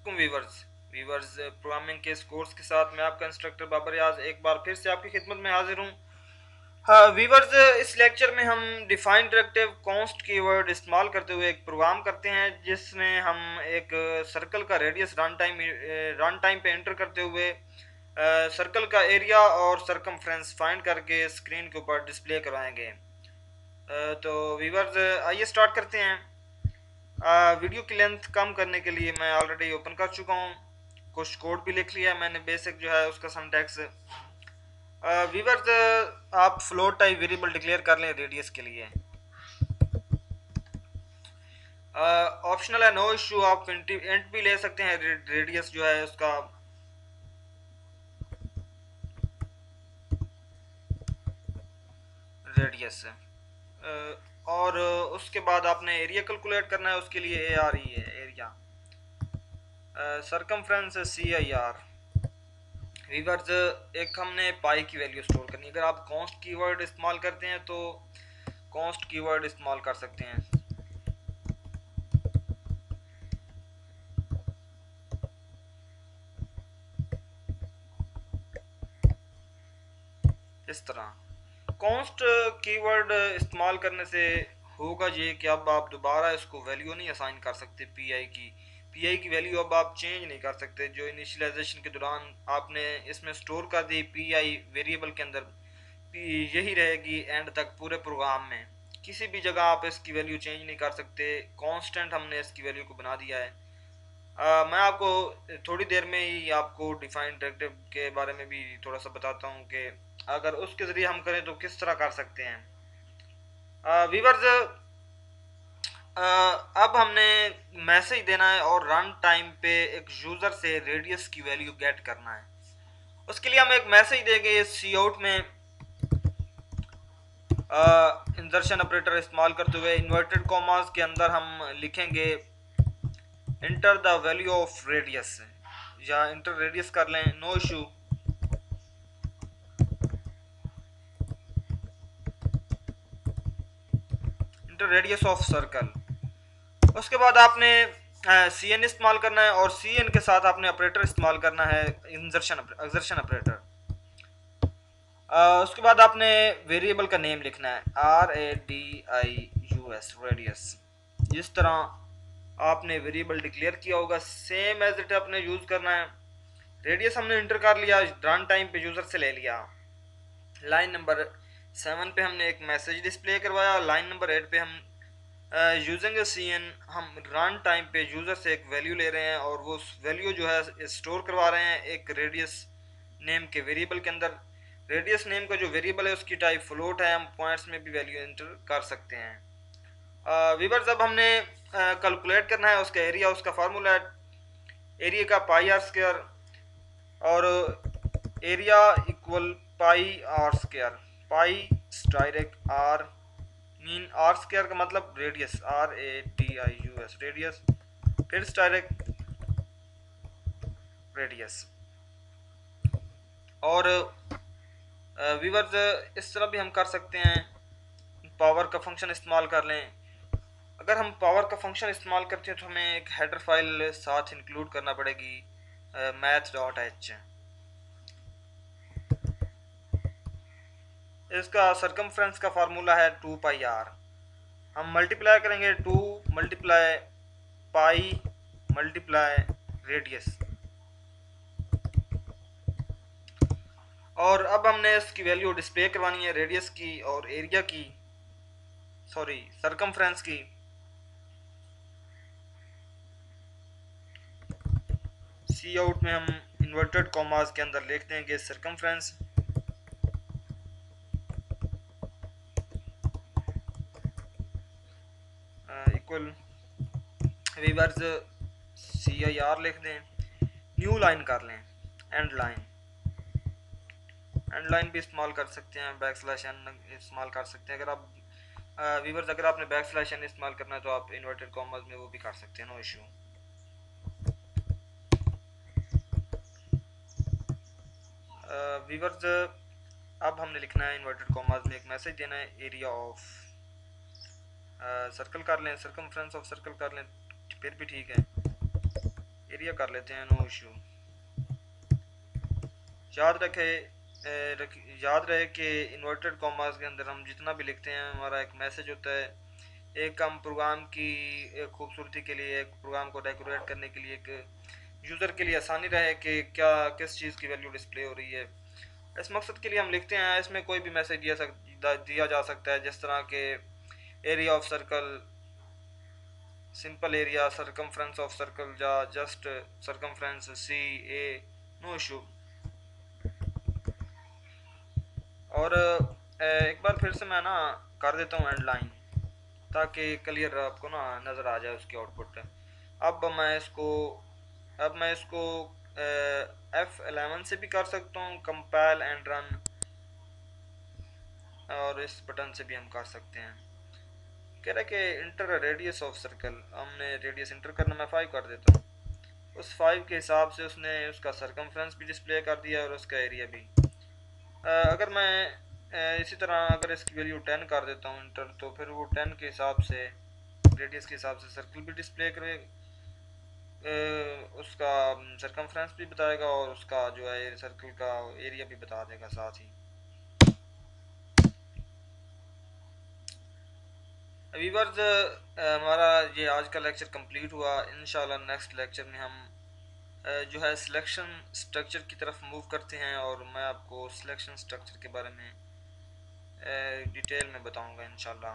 Viewers viewers programming के इस course के साथ मैं आपका इंस्ट्रक्टर बाबर याज एक बार फिर से आपकी खिदमत में हाजिर हूँ। हाँ वीवर्स, इस लेक्चर में हम डिफाइन डायरेक्टिव कॉन्स्ट कीवर्ड इस्तेमाल करते हुए एक प्रोग्राम करते हैं जिसमें हम एक सर्कल का रेडियस रन टाइम पे एंटर करते हुए सर्कल का एरिया और सरकमफ्रेंस फाइंड करके स्क्रीन के ऊपर डिस्प्ले करवाएंगे। तो वीवर्स आइए स्टार्ट करते हैं। वीडियो की लेंथ कम करने के लिए मैं ऑलरेडी ओपन कर चुका हूँ, कुछ कोड भी लिख लिया मैंने, बेसिक जो है उसका सिंटैक्स। वीवर्स, आप फ्लोट टाइप वेरिएबल डिक्लेयर कर लें रेडियस के लिए। ऑप्शनल है, नो इशू, आप इंट भी ले सकते हैं रेडियस जो है उसका। रेडियस और उसके बाद आपने एरिया कैलकुलेट करना है, उसके लिए ए आर ई है area. Circumference C I R. वीवर्स, एक हमने पाई की वैल्यू स्टोर करनी है। अगर आप कॉन्स्ट कीवर्ड इस्तेमाल करते हैं तो कॉन्स्ट कीवर्ड इस्तेमाल कर सकते हैं। इस तरह कॉन्स्ट कीवर्ड इस्तेमाल करने से होगा ये कि अब आप दोबारा इसको वैल्यू नहीं असाइन कर सकते। पीआई की वैल्यू अब आप चेंज नहीं कर सकते। जो इनिशियलाइजेशन के दौरान आपने इसमें स्टोर कर दी पीआई वेरिएबल के अंदर, यही रहेगी एंड तक पूरे प्रोग्राम में। किसी भी जगह आप इसकी वैल्यू चेंज नहीं कर सकते। कांस्टेंट हमने इसकी वैल्यू को बना दिया है। मैं आपको थोड़ी देर में ही आपको डिफाइंड डायरेक्टिव के बारे में भी थोड़ा सा बताता हूँ कि अगर उसके ज़रिए हम करें तो किस तरह कर सकते हैं। वीवर्स, अब हमने मैसेज देना है और रन टाइम पे एक यूज़र से रेडियस की वैल्यू गेट करना है। उसके लिए हम एक मैसेज देंगे सी आउट में इंसर्शन ऑपरेटर इस्तेमाल करते हुए इन्वर्टेड कॉमास के अंदर हम लिखेंगे enter the value of radius, या इंटर रेडियस कर लें, no issue. Enter radius of circle. उसके बाद आपने सी एन इस्तेमाल करना है और सी एन के साथ आपने ऑपरेटर इस्तेमाल करना है एक्सर्शन ऑपरेटर। उसके बाद आपने वेरिएबल का नेम लिखना है RADIUS रेडियस। जिस तरह आपने वेरिएबल डिक्लेयर किया होगा सेम एज इट आपने यूज़ करना है। रेडियस हमने इंटर कर लिया, रन टाइम पे यूज़र से ले लिया। लाइन नंबर 7 पे हमने एक मैसेज डिस्प्ले करवाया। लाइन नंबर 8 पे हम यूजिंग सी एन हम रन टाइम पे यूज़र से एक वैल्यू ले रहे हैं और वो वैल्यू जो है स्टोर करवा रहे हैं एक रेडियस नेम के वेरिएबल के अंदर। रेडियस नेम का जो वेरिएबल है उसकी टाइप फ्लोट है, हम पॉइंट्स में भी वैल्यू एंटर कर सकते हैं। वीवर्स, अब हमने कैलकुलेट करना है उसका एरिया। उसका फार्मूला है एरिया का पाई आर स्क्वायर, और area equal pi r square. Pi direct r mean r square का मतलब रेडियस, RADIUS रेडियस, फिर डायरेक्ट रेडियस। और व्यूअर्स, इस तरह भी हम कर सकते हैं, पावर का फंक्शन इस्तेमाल कर लें। अगर हम पावर का फंक्शन इस्तेमाल करते हैं तो हमें एक हेडर फाइल साथ इंक्लूड करना पड़ेगी, math.h। इसका सरकमफ्रेंस का फार्मूला है 2 पाई आर। हम मल्टीप्लाई करेंगे 2 मल्टीप्लाई पाई मल्टीप्लाई रेडियस। और अब हमने इसकी वैल्यू डिस्प्ले करवानी है रेडियस की और एरिया की, सॉरी सरकमफ्रेंस की। सी आउट में हम इन्वर्टेड कॉमास के अंदर लिख देंगे सरकमफ्रेंस इक्वल वीवर्स CIR लिख दें, न्यू लाइन कर लें, एंड लाइन। एंड लाइन भी इस्तेमाल कर सकते हैं, \n इस्तेमाल कर सकते हैं। अगर आप वीवर्स अगर आपने \n इस्तेमाल करना है तो आप इन्वर्टेड कॉमास में वो भी कर सकते हैं, नो इशू। वीवर्स, अब हमने लिखना है इन्वर्टेड कॉमास में एक मैसेज देना है एरिया ऑफ सर्कल कर लें, सरकमफ्रेंस ऑफ सर्कल कर लें, फिर भी ठीक है। एरिया कर लेते हैं, नो इशू। याद याद रहे कि इन्वर्टेड कॉमास के अंदर हम जितना भी लिखते हैं हमारा एक मैसेज होता है। एक हम प्रोग्राम की एक खूबसूरती के लिए, एक प्रोग्राम को डेकोरेट करने के लिए, एक यूज़र के लिए आसानी रहे कि क्या किस चीज़ की वैल्यू डिस्प्ले हो रही है, इस मकसद के लिए हम लिखते हैं। इसमें कोई भी मैसेज दिया जा सकता है, जिस तरह के area of circle, simple area, circumference of circle, या जस्ट सरकमफ्रेंस सी ए, नो इशू। और एक बार फिर से मैं ना कर देता हूँ एंड लाइन, ताकि क्लियर आपको ना नज़र आ जाए उसकी आउटपुट। अब मैं इसको F11 से भी कर सकता हूँ, कंपाइल एंड रन, और इस बटन से भी हम कर सकते हैं। कह रहा है कि इंटर रेडियस ऑफ सर्कल, हमने रेडियस इंटर करना, मैं 5 कर देता हूँ। उस 5 के हिसाब से उसने उसका सरकमफ्रेंस भी डिस्प्ले कर दिया और उसका एरिया भी। अगर मैं इसी तरह अगर इसकी वैल्यू 10 कर देता हूँ इंटर, तो फिर वो 10 के हिसाब से, रेडियस के हिसाब से सर्कल भी डिस्प्ले करे, उसका सरकमफ्रेंस भी बताएगा और उसका जो है सर्कल का एरिया भी बता देगा साथ ही। व्यूअर्स, हमारा ये आज का लेक्चर कंप्लीट हुआ। इंशाल्लाह नेक्स्ट लेक्चर में हम जो है सिलेक्शन स्ट्रक्चर की तरफ मूव करते हैं, और मैं आपको सिलेक्शन स्ट्रक्चर के बारे में डिटेल में बताऊंगा इंशाल्लाह।